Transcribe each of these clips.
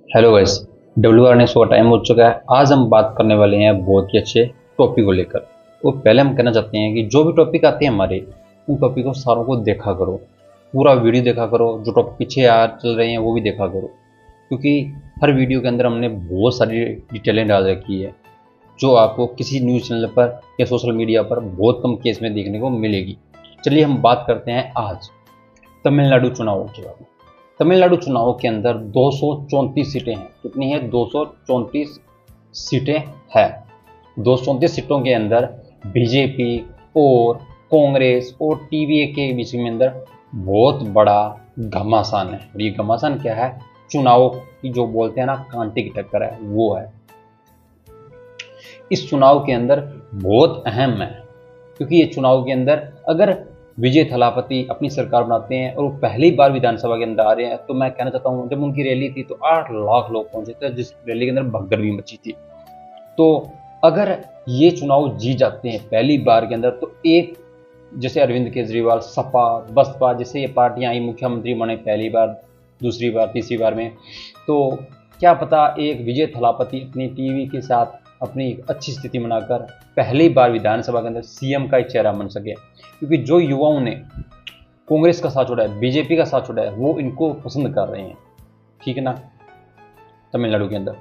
Hello guys. WR show time हो चुका है। आज हम बात करने वाले हैं बहुत ही अच्छे टॉपिक को लेकर। तो पहले हम कहना चाहते हैं कि जो भी टॉपिक आते हैं हमारे, उन टॉपिक को सारों को देखा करो, पूरा वीडियो देखा करो, जो टॉपिक पीछे आ चल रहे हैं वो भी देखा करो, क्योंकि हर वीडियो के अंदर हमने बहुत सारी डिटेलें डाल रखी है जो आपको किसी न्यूज़ चैनल पर या सोशल मीडिया पर बहुत कम केस में देखने को मिलेगी। चलिए हम बात करते हैं आज तमिलनाडु चुनाव के बारे में। तमिलनाडु चुनाव के अंदर 234 सीटें हैं। कितनी है? 234 सीटें हैं। 234 सीटों के अंदर बीजेपी और कांग्रेस और टीवीए के बीच में अंदर बहुत बड़ा घमासान है। और ये घमासान क्या है? चुनाव की जो बोलते हैं ना, कांटे की टक्कर है, वो है। इस चुनाव के अंदर बहुत अहम है, क्योंकि ये चुनाव के अंदर अगर विजय थलापति अपनी सरकार बनाते हैं और वो पहली बार विधानसभा के अंदर आ रहे हैं, तो मैं कहना चाहता हूँ, जब उनकी रैली थी तो 8 लाख लोग पहुंचे थे, जिस रैली के अंदर भगदड़ भी मची थी। तो अगर ये चुनाव जीत जाते हैं पहली बार के अंदर, तो एक जैसे अरविंद केजरीवाल, सपा, बसपा जैसे ये पार्टियां आई, मुख्यमंत्री बने पहली बार, दूसरी बार, तीसरी बार में, तो क्या पता एक विजय थलापति अपनी टीवी के साथ अपनी अच्छी स्थिति बनाकर पहली बार विधानसभा के अंदर सीएम का एक चेहरा बन सके। क्योंकि जो युवाओं ने कांग्रेस का साथ छोड़ा है, बीजेपी का साथ छोड़ा है, वो इनको पसंद कर रहे हैं। ठीक है ना? तमिलनाडु के अंदर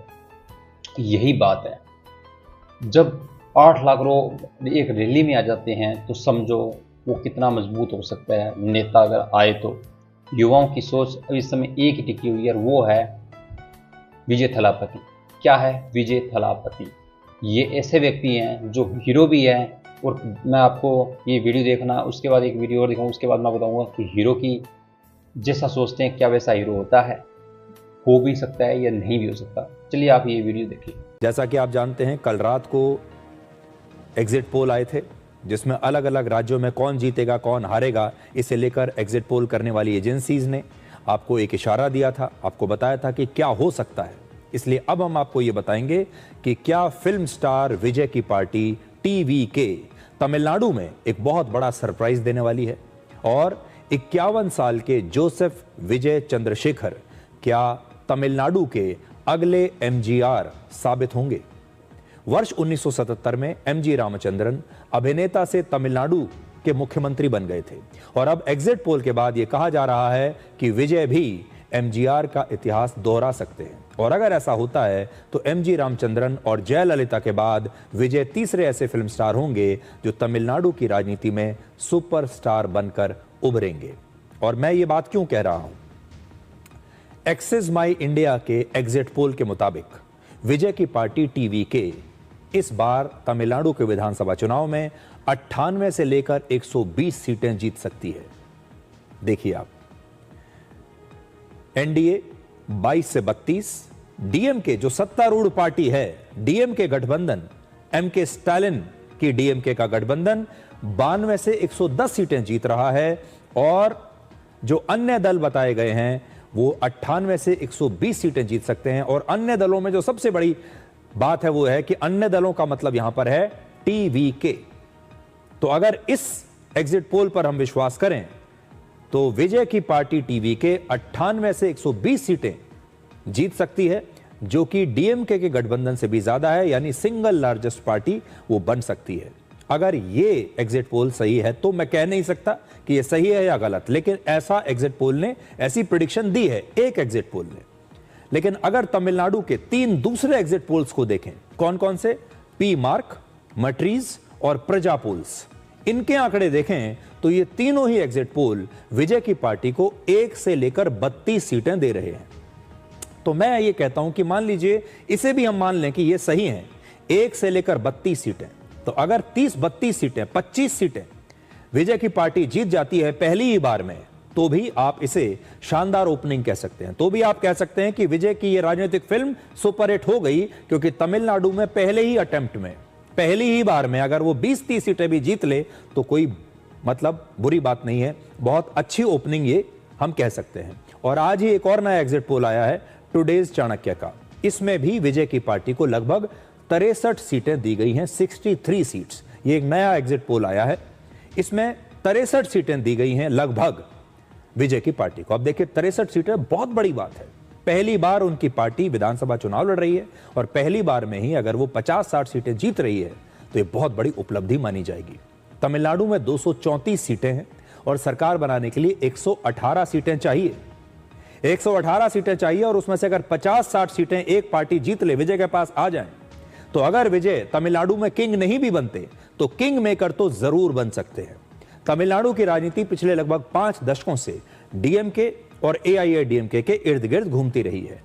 यही बात है। जब 8 लाख लोग एक रैली में आ जाते हैं, तो समझो वो कितना मजबूत हो सकता है नेता अगर आए तो। युवाओं की सोच इस समय एक ही टिकी हुई है, और वो है विजय थलापति। क्या है विजय थलापति? ये ऐसे व्यक्ति हैं जो हीरो भी हैं, और मैं आपको ये वीडियो देखना, उसके बाद एक वीडियो और दिखाऊँ, उसके बाद मैं बताऊंगा कि हीरो की जैसा सोचते हैं क्या वैसा हीरो होता है, हो भी सकता है या नहीं भी हो सकता। चलिए आप ये वीडियो देखिए। जैसा कि आप जानते हैं, कल रात को एग्जिट पोल आए थे, जिसमें अलग अलग राज्यों में कौन जीतेगा कौन हारेगा इसे लेकर एग्जिट पोल करने वाली एजेंसीज ने आपको एक इशारा दिया था, आपको बताया था कि क्या हो सकता है। इसलिए अब हम आपको ये बताएंगे कि क्या फिल्म स्टार विजय की पार्टी टीवीके तमिलनाडु में एक बहुत बड़ा सरप्राइज देने वाली है, और 51 साल के जोसेफ विजय चंद्रशेखर क्या तमिलनाडु के अगले एमजीआर साबित होंगे। वर्ष 1977 में एमजी रामचंद्रन अभिनेता से तमिलनाडु के मुख्यमंत्री बन गए थे, और अब एग्जिट पोल के बाद यह कहा जा रहा है कि विजय भी एमजीआर का इतिहास दोहरा सकते हैं। और अगर ऐसा होता है तो एमजी रामचंद्रन और जयललिता के बाद विजय तीसरे ऐसे फिल्म स्टार होंगे जो तमिलनाडु की राजनीति में सुपरस्टार बनकर उभरेंगे। और मैं ये बात क्यों कह रहा हूं? एक्सिस माई इंडिया के एग्जिट पोल के मुताबिक विजय की पार्टी टीवीके इस बार तमिलनाडु के विधानसभा चुनाव में 98 से लेकर 120 सीटें जीत सकती है। देखिए आप, एनडीए 22 से 32, डीएमके जो सत्तारूढ़ पार्टी है, डीएमके गठबंधन, एमके स्टालिन की डीएमके का गठबंधन 92 से 110 सीटें जीत रहा है, और जो अन्य दल बताए गए हैं वो 98 से 120 सीटें जीत सकते हैं। और अन्य दलों में जो सबसे बड़ी बात है वो है कि अन्य दलों का मतलब यहां पर है टीवीके। तो अगर इस एग्जिट पोल पर हम विश्वास करें तो विजय की पार्टी टीवीके 98 से 120 सीटें जीत सकती है, जो कि डीएमके के गठबंधन से भी ज्यादा है, यानी सिंगल लार्जेस्ट पार्टी वो बन सकती है। अगर ये एग्जिट पोल सही है तो मैं कह नहीं सकता कि ये सही है या गलत, लेकिन ऐसा एग्जिट पोल ने ऐसी प्रेडिक्शन दी है, एक एग्जिट पोल ने। लेकिन अगर तमिलनाडु के 3 दूसरे एग्जिट पोल्स को देखें, कौन कौन से, पी मार्क, मट्रीज और प्रजा पोल्स, इनके आंकड़े देखें तो ये तीनों ही एग्जिट पोल विजय की पार्टी को 1 से लेकर 32 सीटें दे रहे हैं। तो मैं ये कहता हूं कि मान लीजिए इसे भी हम मान लें कि ये सही है, 1 से लेकर 32 सीटें, तो अगर 30-32 सीटें, 25 सीटें विजय की पार्टी जीत जाती है पहली ही बार में, तो भी आप इसे शानदार ओपनिंग कह सकते हैं। तो भी आप कह सकते हैं कि विजय की यह राजनीतिक फिल्म सुपरहिट हो गई, क्योंकि तमिलनाडु में पहले ही अटेम्प्ट में, पहली ही बार में अगर वो 20-30 सीटें भी जीत ले तो कोई मतलब बुरी बात नहीं है, बहुत अच्छी ओपनिंग ये हम कह सकते हैं। और आज ही एक और नया एग्जिट पोल आया है टुडेज चाणक्य का, इसमें भी विजय की पार्टी को लगभग 63 सीटें दी गई हैं, 63 सीट्स। ये एक नया एग्जिट पोल आया है, इसमें 63 सीटें दी गई हैं लगभग विजय की पार्टी को। अब देखिए 63 सीटें बहुत बड़ी बात है, पहली बार उनकी पार्टी विधानसभा चुनाव लड़ रही है और पहली बार में ही अगर वो 50-60 सीटें जीत रही है तो ये बहुत बड़ी उपलब्धि मानी जाएगी। तमिलनाडु में 234 सीटें हैं और सरकार बनाने के लिए 118 सीटें चाहिए। 118 सीटें चाहिए और उसमें से अगर 50-60 सीटें एक पार्टी जीत ले, विजय के पास आ जाएं, तो अगर विजय तमिलनाडु में किंग नहीं भी बनते तो किंग मेकर तो जरूर बन सकते हैं। तमिलनाडु की राजनीति पिछले लगभग 5 दशकों से डीएमके और एआईएडीएमके के इर्द गिर्द घूमती रही है।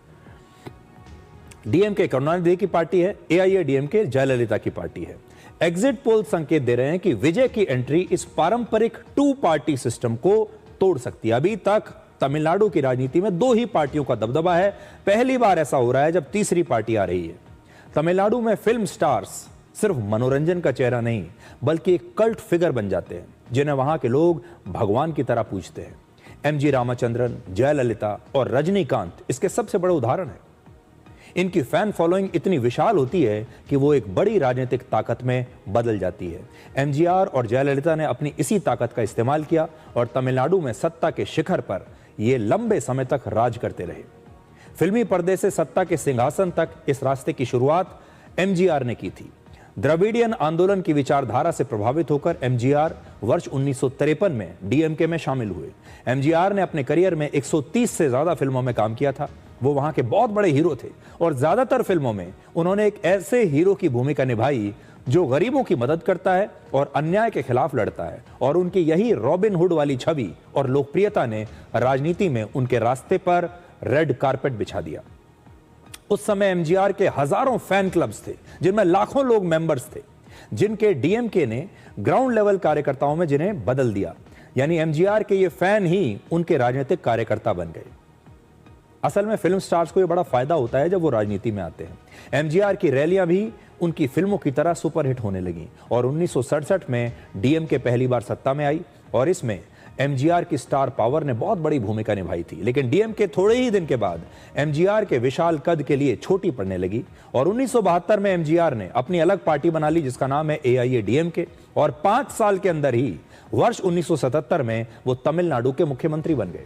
डीएमके करुणानिधि की पार्टी है, एआईएडीएमके जयललिता की पार्टी है। एग्जिट पोल संकेत दे रहे हैं कि विजय की एंट्री इस पारंपरिक 2 पार्टी सिस्टम को तोड़ सकती है। अभी तक तमिलनाडु की राजनीति में 2 ही पार्टियों का दबदबा है, पहली बार ऐसा हो रहा है जब तीसरी पार्टी आ रही है। तमिलनाडु में फिल्म स्टार्स सिर्फ मनोरंजन का चेहरा नहीं बल्कि एक कल्ट फिगर बन जाते हैं जिन्हें वहां के लोग भगवान की तरह पूजते हैं। एमजी रामचंद्रन, जयललिता और रजनीकांत इसके सबसे बड़े उदाहरण हैं। इनकी फैन फॉलोइंग इतनी विशाल होती है कि वो एक बड़ी राजनीतिक ताकत में बदल जाती है। एमजीआर और जयललिता ने अपनी इसी ताकत का इस्तेमाल किया और तमिलनाडु में सत्ता के शिखर पर ये लंबे समय तक राज करते रहे। फिल्मी पर्दे से सत्ता के सिंहासन तक इस रास्ते की शुरुआत एमजीआर ने की थी। द्रविडियन आंदोलन की विचारधारा से प्रभावित होकर एमजीआर वर्ष 1953 में डीएमके में शामिल हुए। एमजीआर ने अपने करियर में 130 से ज्यादा फिल्मों में काम किया था। वो वहां के बहुत बड़े हीरो थे और ज्यादातर फिल्मों में उन्होंने एक ऐसे हीरो की भूमिका निभाई जो गरीबों की मदद करता है और अन्याय के खिलाफ लड़ता है, और उनकी यही रॉबिन हुड वाली छवि और लोकप्रियता ने राजनीति में उनके रास्ते पर रेड कारपेट बिछा दिया। उस समय एमजीआर के हजारों फैन क्लब्स थे जिनमें लाखों लोग मेंबर्स थे, जिनके डीएमके ने ग्राउंड लेवल कार्यकर्ताओं में जिन्हें बदल दिया। यानी एमजीआर के ये फैन ही उनके राजनीतिक कार्यकर्ता बन गए। असल में फिल्म स्टार्स को यह बड़ा फायदा होता है जब वो राजनीति में आते हैं। एमजीआर की रैलियां भी उनकी फिल्मों की तरह सुपरहिट होने लगी और 1967 में डीएमके पहली बार सत्ता में आई और इसमें एमजीआर की स्टार पावर ने बहुत बड़ी भूमिका निभाई थी। लेकिन डीएमके थोड़े ही दिन के बाद एमजीआर के विशाल कद के लिए छोटी पड़ने लगी और 1972 में एमजीआर ने अपनी अलग पार्टी बना ली जिसका नाम है एआईएडीएमके, और 5 साल के अंदर ही वर्ष 1977 में वो तमिलनाडु के मुख्यमंत्री बन गए।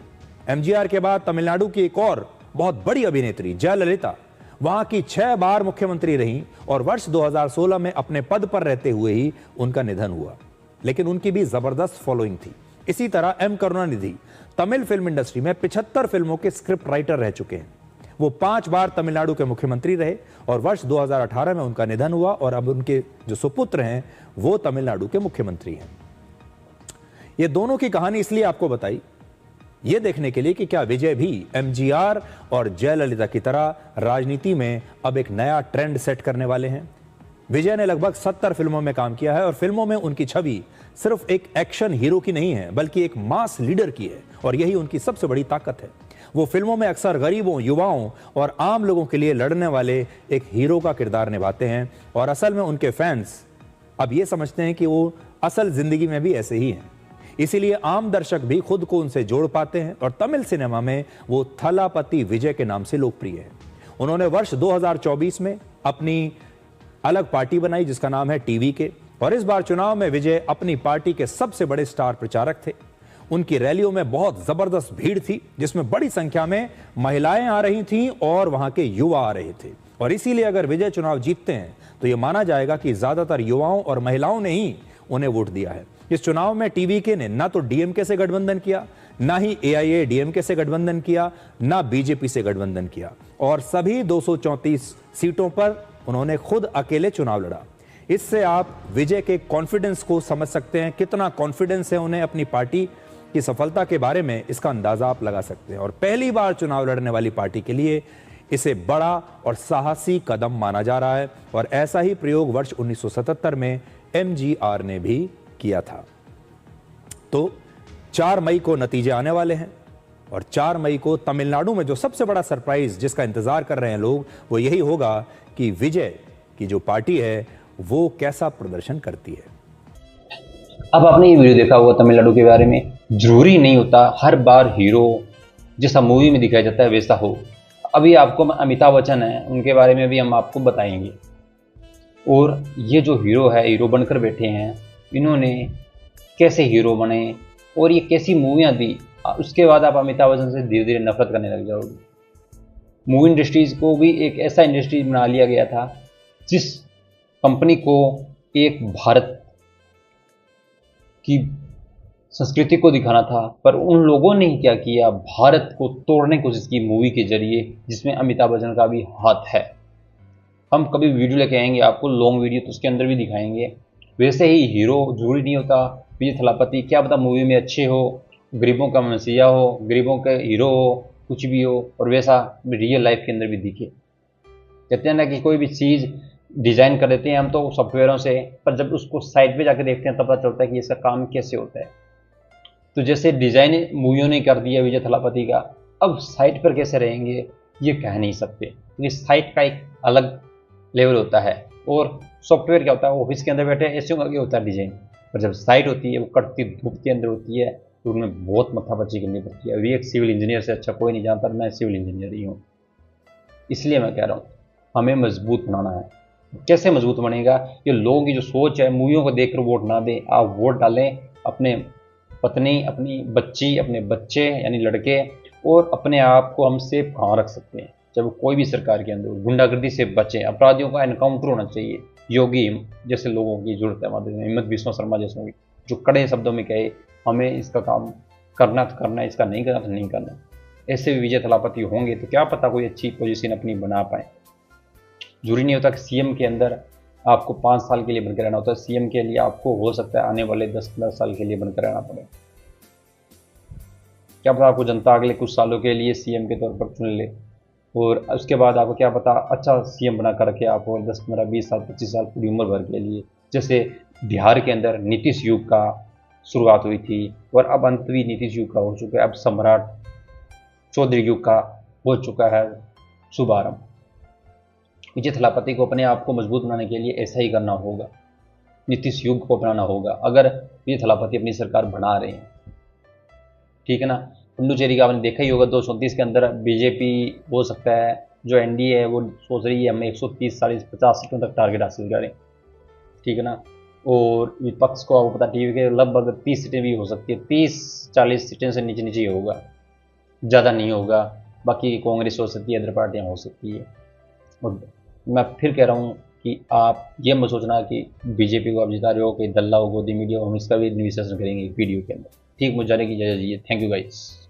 एमजीआर के बाद तमिलनाडु की एक और बहुत बड़ी अभिनेत्री जयललिता वहां की 6 बार मुख्यमंत्री रहीं और वर्ष 2016 में अपने पद पर रहते हुए ही उनका निधन हुआ। लेकिन उनकी भी जबरदस्त फॉलोइंग थी। इसी तरह M Karunanidhi Tamil film industry में 75 फिल्मों के स्क्रिप्ट राइटर रह चुके हैं। वो 5 बार तमिलनाडु के मुख्यमंत्री रहे और वर्ष 2018 में उनका निधन हुआ और अब उनके जो सुपुत्र हैं वो तमिलनाडु के मुख्यमंत्री हैं। ये दोनों की कहानी इसलिए आपको बताई ये देखने के लिए कि क्या विजय भी एमजीआर और जयललिता की तरह राजनीति में अब एक नया ट्रेंड सेट करने वाले हैं। विजय ने लगभग 70 फिल्मों में काम किया है और फिल्मों में उनकी छवि सिर्फ एक एक्शन हीरो की नहीं है बल्कि एक मास लीडर की है और यही उनकी सबसे बड़ी ताकत है। वो फिल्मों में अक्सर गरीबों, युवाओं और आम लोगों के लिए लड़ने वाले एक हीरो का किरदार निभाते हैं और असल में उनके फैंस अब ये समझते हैं कि वो असल जिंदगी में भी ऐसे ही हैं। इसीलिए आम दर्शक भी खुद को उनसे जोड़ पाते हैं और तमिल सिनेमा में वो थलापति विजय के नाम से लोकप्रिय है। उन्होंने वर्ष 2024 में अपनी अलग पार्टी बनाई जिसका नाम है टीवीके और इस बार चुनाव में विजय अपनी पार्टी के सबसे बड़े स्टार प्रचारक थे। उनकी रैलियों में बहुत जबरदस्त भीड़ थी जिसमें बड़ी संख्या में महिलाएं आ रही थीं और वहां के युवा आ रहे थे और इसीलिए अगर विजय चुनाव जीतते हैं तो यह माना जाएगा कि ज्यादातर युवाओं और महिलाओं ने ही उन्हें वोट दिया है। इस चुनाव में टीवीके ने ना तो डीएमके से गठबंधन किया, ना ही एआईएडीएमके से गठबंधन किया, ना बीजेपी से गठबंधन किया और सभी 234 सीटों पर उन्होंने खुद अकेले चुनाव लड़ा। इससे आप विजय के कॉन्फिडेंस को समझ सकते हैं, कितना कॉन्फिडेंस है उन्हें अपनी पार्टी की सफलता के बारे में, इसका अंदाजा आप लगा सकते हैं। और पहली बार चुनाव लड़ने वाली पार्टी के लिए इसे बड़ा और साहसी कदम माना जा रहा है और ऐसा ही प्रयोग वर्ष 1977 में एमजीआर ने भी किया था। तो 4 मई को नतीजे आने वाले हैं और 4 मई को तमिलनाडु में जो सबसे बड़ा सरप्राइज जिसका इंतजार कर रहे हैं लोग वो यही होगा कि विजय की जो पार्टी है वो कैसा प्रदर्शन करती है। अब आपने ये वीडियो देखा होगा तमिलनाडु के बारे में। जरूरी नहीं होता हर बार हीरो जैसा मूवी में दिखाया जाता है वैसा हो। अभी आपको अमिताभ बच्चन है उनके बारे में भी हम आपको बताएंगे। और ये जो हीरो है, हीरो बनकर बैठे हैं, इन्होंने कैसे हीरो बने और ये कैसी मूवियाँ दी, उसके बाद आप अमिताभ बच्चन से धीरे धीरे नफरत करने लग जाओगे। मूवी इंडस्ट्रीज को भी एक ऐसा इंडस्ट्री बना लिया गया था जिस कंपनी को एक भारत की संस्कृति को दिखाना था, पर उन लोगों ने क्या किया, भारत को तोड़ने की कोशिश की मूवी के जरिए, जिसमें अमिताभ बच्चन का भी हाथ है। हम कभी वीडियो लेके आएंगे आपको, लॉन्ग वीडियो, तो उसके अंदर भी दिखाएंगे। वैसे ही हीरो जरूरी नहीं होता विजय थलापति, क्या पता मूवी में अच्छे हो, गरीबों का मसीहा हो, गरीबों के हीरो हो, कुछ भी हो, और वैसा रियल लाइफ के अंदर भी दिखे। कहते हैं ना कि कोई भी चीज़ डिज़ाइन कर देते हैं हम तो सॉफ्टवेयरों से, पर जब उसको साइट पे जाके देखते हैं तब पता चलता है कि इसका काम कैसे होता है। तो जैसे डिज़ाइन मूवियों ने कर दिया विजय थलापति का, अब साइट पर कैसे रहेंगे ये कह नहीं सकते, क्योंकि साइट का एक अलग लेवल होता है और सॉफ्टवेयर क्या होता है, ऑफिस के अंदर बैठे ऐसे आगे होता है डिज़ाइन, पर जब साइट होती है वो कटती धूप के अंदर होती है, तो उनमें बहुत मत्थापच्ची करनी पड़ती है। अभी एक सिविल इंजीनियर से अच्छा कोई नहीं जानता, मैं सिविल इंजीनियर ही हूँ। इसलिए मैं कह रहा हूँ हमें मजबूत बनाना है। कैसे मजबूत बनेगा, ये लोगों की जो सोच है, मूवियों को देखकर वोट ना दें, आप वोट डालें अपने पत्नी, अपनी बच्ची, अपने बच्चे यानी लड़के, और अपने आप को हम सेफ कहाँ रख सकते हैं। जब कोई भी सरकार के अंदर गुंडागर्दी से बचें, अपराधियों का एनकाउंटर होना चाहिए। योगी जैसे लोगों की जरूरत है, हमारे हिम्मत बिस्वा शर्मा जैसों की, जो कड़े शब्दों में कहे हमें इसका काम करना तो करना है, इसका नहीं करना तो नहीं करना। ऐसे भी विजय थलापति होंगे तो क्या पता कोई अच्छी पोजीशन अपनी बना पाए। जरूरी नहीं होता कि सीएम के अंदर आपको 5 साल के लिए बनकर रहना होता है, सीएम के लिए आपको हो सकता है आने वाले 10-15 साल के लिए बनकर रहना पड़े। क्या पता आपको जनता अगले कुछ सालों के लिए सीएम के तौर पर चुन ले, और उसके बाद आपको क्या पता अच्छा सीएम बना कर रखे आपको 10-15-20 साल 25 साल पूरी उम्र भर के लिए। जैसे बिहार के अंदर नीतीश युग का शुरुआत हुई थी और अब अंत भी नीतीश युग का हो चुका है, अब सम्राट चौधरी युग का हो चुका है शुभारंभ। विजय थलापति को अपने आप को मजबूत बनाने के लिए ऐसा ही करना होगा, नीतीश युग को अपनाना होगा। अगर विजय थलापति अपनी सरकार बना रहे हैं, ठीक है ना। पुडुचेरी का आपने देखा ही होगा, 239 के अंदर बीजेपी हो सकता है, जो एनडीए है वो सोच रही है हम 130 40-50 सीटों तक टारगेट हासिल करें, ठीक है ना। और विपक्ष को आपको पता टीवी के लगभग 30 सीटें भी हो सकती है, 30-40 सीटें से नीचे नीचे ही होगा, ज़्यादा नहीं होगा। बाकी कांग्रेस हो सकती है, अदर पार्टियाँ हो सकती है। और मैं फिर कह रहा हूँ कि आप ये मत सोचना कि बीजेपी को आप जिता रहे हो, कि दल्ला हो, गोदी मीडिया हो, हम इसका भी विश्लेषण करेंगे वीडियो के अंदर। ठीक, मुझे जाने की इजाज़त दीजिए। Thank you guys.